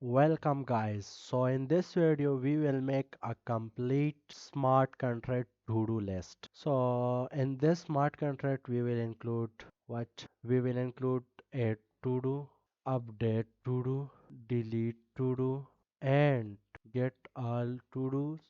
Welcome guys. So in this video we will make a complete smart contract to-do list. So in this smart contract we will include what? We will include a to-do, update to-do, delete to-do and get all to-dos,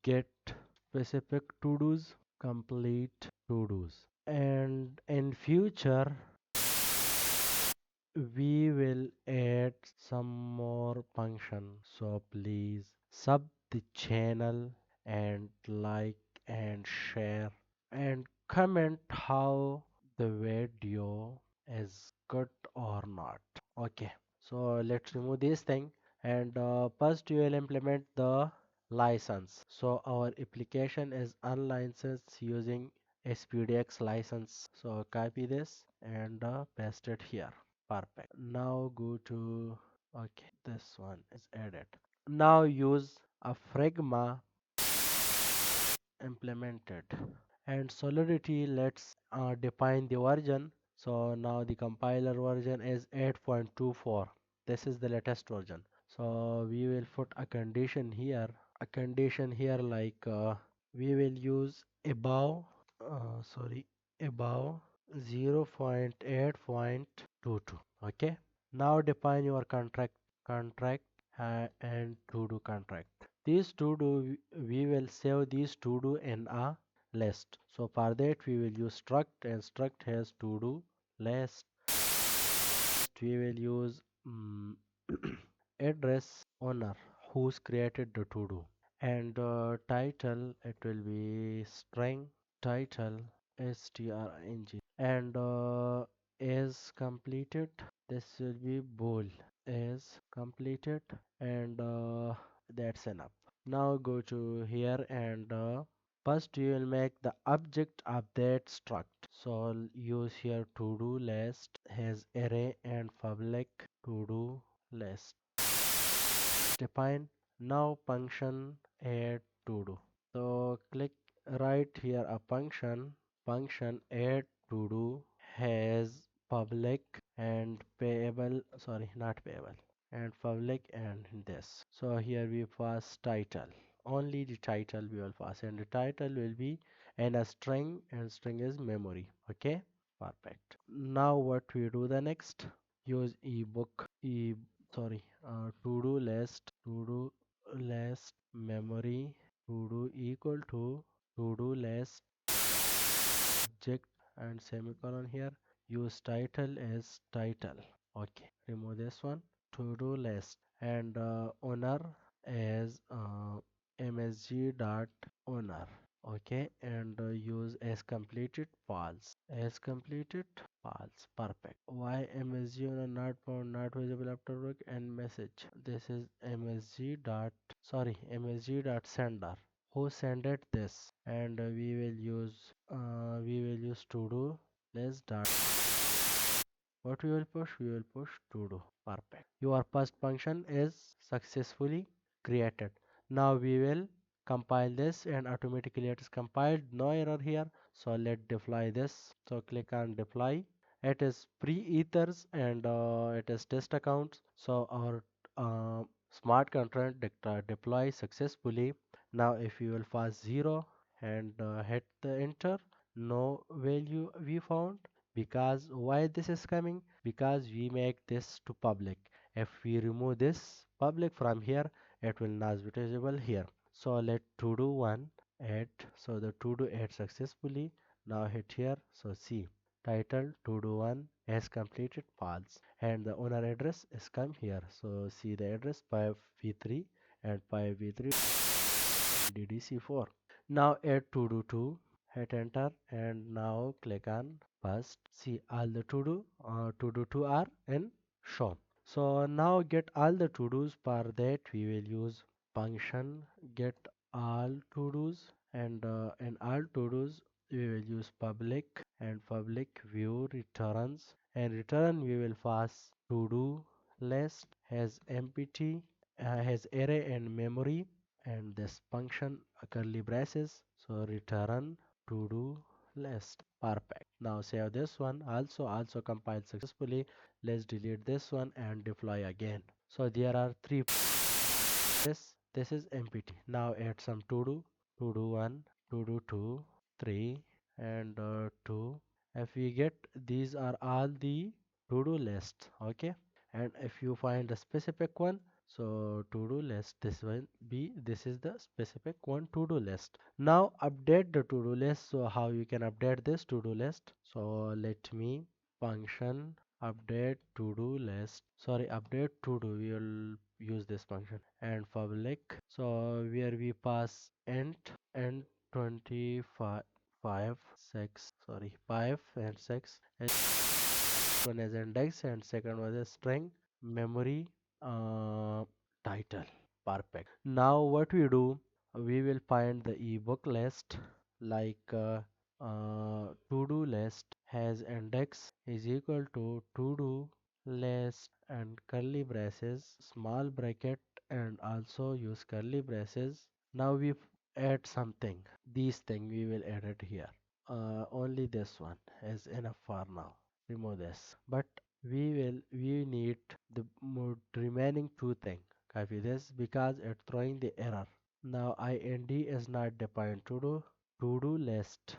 get specific to-dos, complete to-dos. And in future we will add some more function, so please sub the channel and like and share and comment how the video is good or not. Okay, so let's remove this thing and first we will implement the license. So our application is unlicensed using SPDX license, so copy this and paste it here. Perfect. Now go to, okay, this one is added. Now use a Figma implemented and solidity. Let's define the version. So now the compiler version is 8.24. This is the latest version. So we will put a condition here. A condition here like we will use above, sorry, above 0.8.22. Okay. Now define your contract and to do contract. These to do we will save these to do in a list. So for that we will use struct and struct has to do list. We will use address owner who's created the to do and title it will be string title string and is completed, this will be bool is completed and that's enough. Now go to here and first you will make the object of that struct. So use here to do list has array and public to do list. Define now function add to do. So click right here a function add to do has public and payable, sorry, not payable, and public and this. So here we pass title, only the title we will pass and the title will be and a string and string is memory. Okay, perfect. Now what we do the next, use ebook e sorry to do list memory to do equal to do list object and semicolon here, use title as title. Okay, remove this one, to do list and owner as msg dot owner. Okay, and use as completed false, as completed false. Perfect. Why msg owner not found, not visible after work and message, this is msg dot, sorry, msg dot sender who sended this and we will use to do less dot. What we will push to do. Perfect, your first function is successfully created. Now we will compile this and automatically it is compiled, no error here. So let deploy this, so click on deploy. It is pre-ethers and it is test accounts. So our uh, smart contract deploy successfully. Now if you will pass 0 and hit the enter, no value we found. Because why this is coming, because we make this to public. If we remove this public from here, it will not be visible here. So let to do one add, so the to do add successfully. Now hit here, so see title to do one has completed false and the owner address is come here. So see the address 5v3 and 5v3 ddc4. Now add to do 2, hit enter and now click on first. See all the to do 2 are in shown. So now get all the to dos. For that we will use function get all to dos and in all to dos we will use public and public view returns and return we will pass to do list has empty, has array and memory and this function curly braces, so return to do list. Perfect. Now save this one. Also compile successfully. Let's delete this one and deploy again. So there are three. This is empty. Now add some to do 1, to do 2, 3, and 2. If we get, these are all the to do lists. Okay, and if you find a specific one, so to do list, this is the specific one to do list. Now update the to do list. So how you can update this to do list? So let me function update to do list, sorry, update to do, we will use this function, and public, so where we pass int 25 5 6, sorry, 5 and 6, and one as index and second was a string memory uh, title. Perfect. Now what we do, we will find the ebook list, like to-do list has index is equal to do list and curly braces, small bracket, and also use curly braces. Now we add something, these thing we will add it here. Only this one is enough for now. Remove this, but we need the remaining two thing. Copy this because it's throwing the error. Now ind is not defined. To do list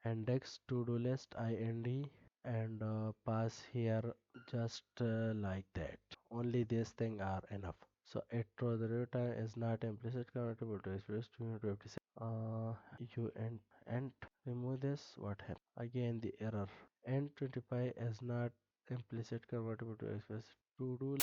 index to do list ind, and pass here just like that. Only these thing are enough. So it throw the data is not implicit convertible to express 256. You and remove this. What happened? Again the error. N25 is not implicit convertible to express to do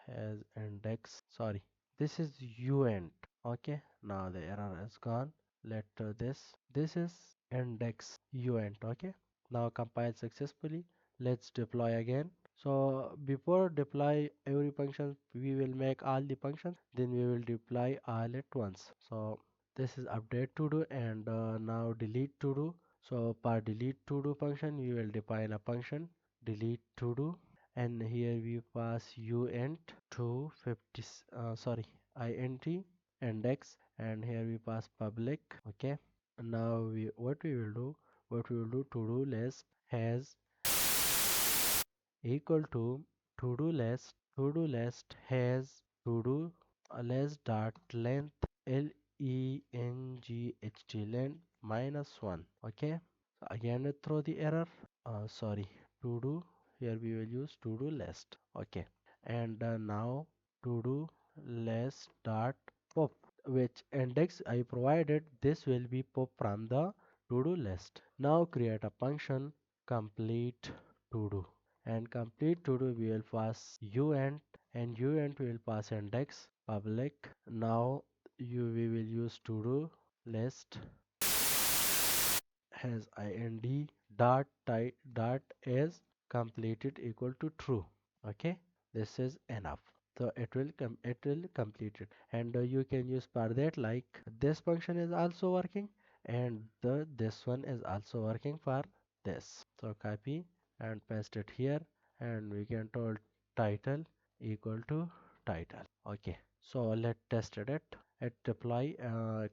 has index, sorry, this is uint. Okay, now the error is gone. Let this is index uint. Okay, now compile successfully. Let's deploy again. So before deploy every function, we will make all the functions, then we will deploy all at once. So this is update to do, and now delete to do. So per delete to do function, we will define a function delete to do, and here we pass uint to 50, sorry, int index, and here we pass public. Okay, now what we will do, to do list has equal to do list has to do list dot length length minus 1. Okay, so again it throw the error. Sorry, to do, here we will use to do list. Okay, and now to do list dot pop, which index I provided, this will be pop from the to do list. Now create a function complete to do, and complete to do we will pass uint, and uint will pass index public. Now we will use to do list has ind dot is completed equal to true. Okay, this is enough. So it will complete it, and you can use for that, like this function is also working, and this one is also working for this. So copy and paste it here, and we can tell title equal to title. Okay, so let's test it. It deploy,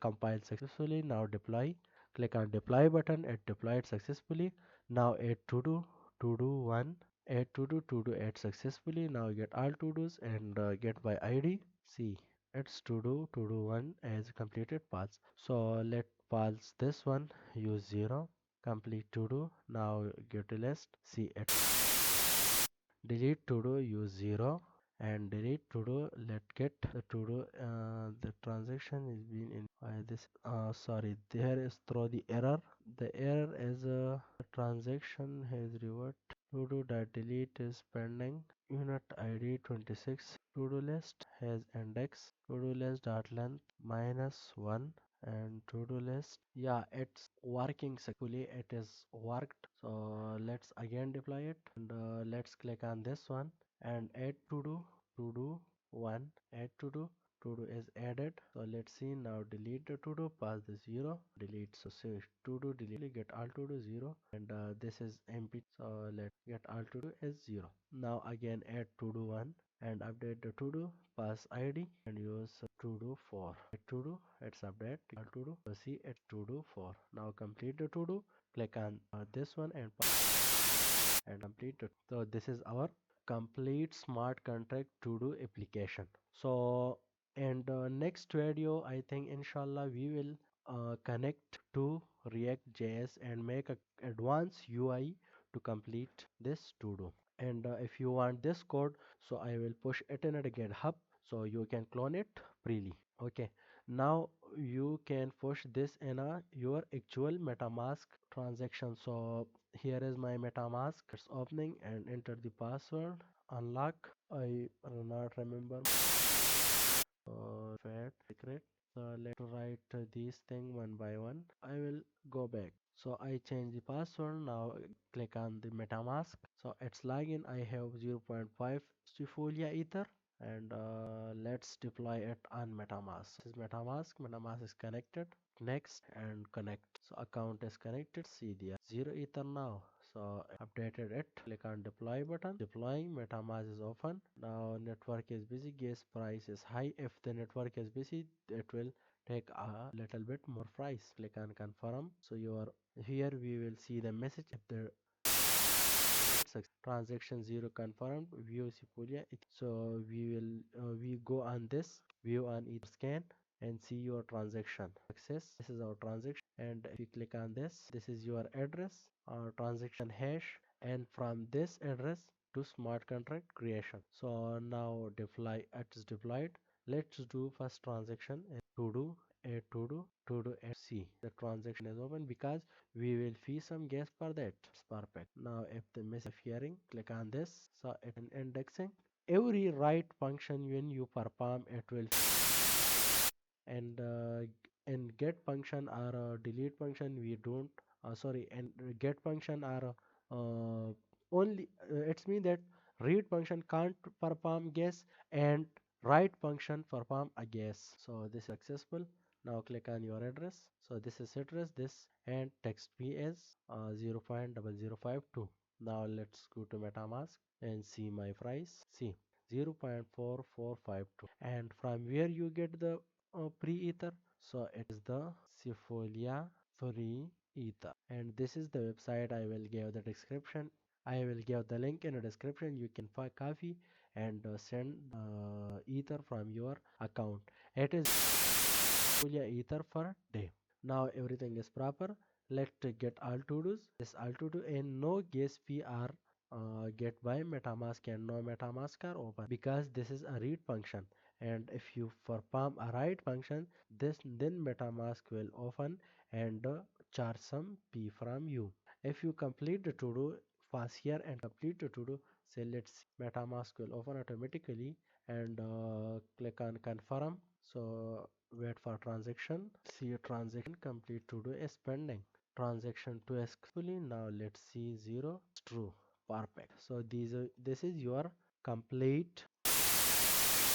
compile successfully. Now deploy. Click on deploy button. It deployed successfully. Now add to do one, add to do, add successfully. Now get all to dos and get by ID. See, it's to do one as completed paths. So let pass this one, use 0, complete to do. Now get a list. See it. Delete to do, use 0, and delete to do. Let get the to do. The transaction is being in this. Sorry, there is throw the error. The error is the transaction has revert. To do that delete is pending. Unit ID 26. To do list has index. To do list dot length minus 1, and to do list, yeah, it's working successfully. It is worked. So let's again deploy it, and let's click on this one and add to do 1, add to do to do is added. So let's see now. Delete the to do, pass the 0, delete. So say to do delete, get all to do 0, and this is empty. So let's get all to do as 0. Now again add to do 1 and update the to do, pass id and use to do 4. To do, it's update all to do. So see it's to do 4. Now complete the to do. Click on this one and complete it. So this is our complete smart contract to do application. So and next video I think inshallah we will connect to React JS and make a advanced UI to complete this to do. And if you want this code, so I will push it in at GitHub so you can clone it freely. Okay, now you can push this in your actual MetaMask transaction. So here is my MetaMask. It's opening and enter the password. Unlock. I do not remember. Fat secret. So let's write these thing one by one. I will go back. So I change the password. Now click on the MetaMask. So it's login. I have 0.5 Stifolia Ether and let's deploy it on MetaMask. This is MetaMask. MetaMask is connected. Next and connect. So account is connected. See the 0 Ether now. So updated it. Click on deploy button. Deploying. MetaMask is open. Now network is busy. Gas price is high. If the network is busy, it will take a little bit more price. Click on confirm. So here we will see the message. If the transaction 0 confirmed, view Sipulia. So we go on this view on each scan and see your transaction success. This is our transaction, and if you click on this is your address or transaction hash, and from this address to smart contract creation. So now it's deployed. Let's do first transaction to do to do and see the transaction is open because we will fee some gas for that. It's perfect. Now if the message appearing, click on this. So it in indexing. Every write function when you perform it will, and get function or delete function we don't sorry, and get function are only it's mean that read function can't perform guess and write function perform a guess. So this is successful. Now click on your address. So this is address this and text me as 0.0052. Now let's go to MetaMask and see my price. See 0.4452, and from where you get the pre-ether. So it is the Sifolia free ether, and this is the website. I will give the description. I will give the link in the description. You can buy coffee and send ether from your account. It is Sifolia ether per day. Now everything is proper. Let's get all to dos. This all to do and no gas fee are get by MetaMask, and no MetaMask are open because this is a read function. And if you perform a write function, this then MetaMask will open and charge some fee from you. If you complete the to do, pass here and complete the to do, say let's see, MetaMask will open automatically, and click on confirm. So wait for transaction. See a transaction complete to do is pending. Transaction to successfully. Now let's see 0 true. Perfect. So this is your complete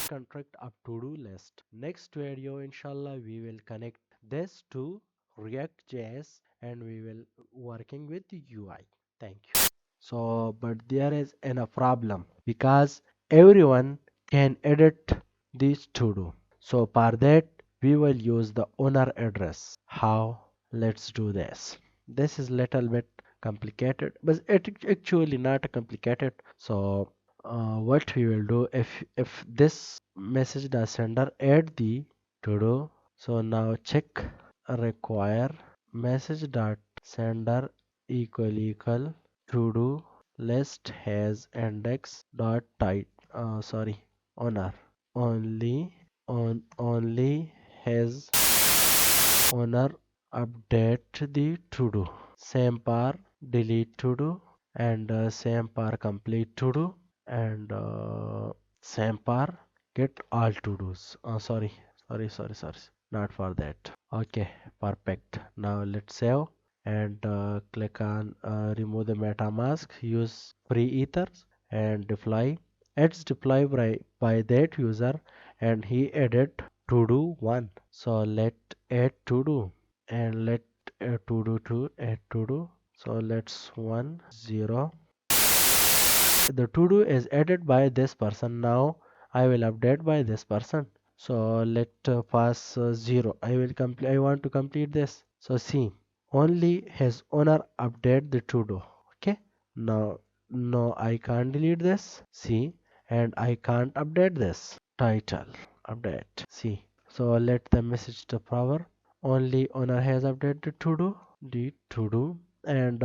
contract up to do list. Next video inshallah we will connect this to React.js and we will working with the UI. Thank you. So but there is a problem because everyone can edit this to do. So for that we will use the owner address. How? Let's do this. This is little bit complicated, but it actually not complicated. So what we will do, if this message the sender add the to do. So now check require message dot sender equal to do list has index dot type sorry owner only only has owner update the to do same par delete to do and same par complete to do and same par get all to do's. Sorry, not for that. Okay, perfect. Now let's save and click on remove the MetaMask, use free ethers and deploy. It's deploy by that user and he added to do 1. So let add to do and let to do 2 add to do. So let's 1 0. The to do is added by this person. Now I will update by this person. So let pass 0. I want to complete this. So see, only his owner update the to do. Okay. Now no, I can't delete this. See, and I can't update this. Title update. See. So let the message to power. Only owner has updated to do. The to do and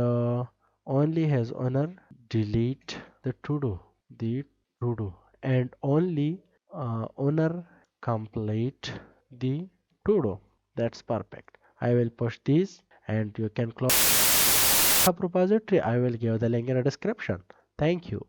only has owner delete the to do. The to do and only owner complete the to do. That's perfect. I will push these and you can close up repository. I will give the link in the description. Thank you.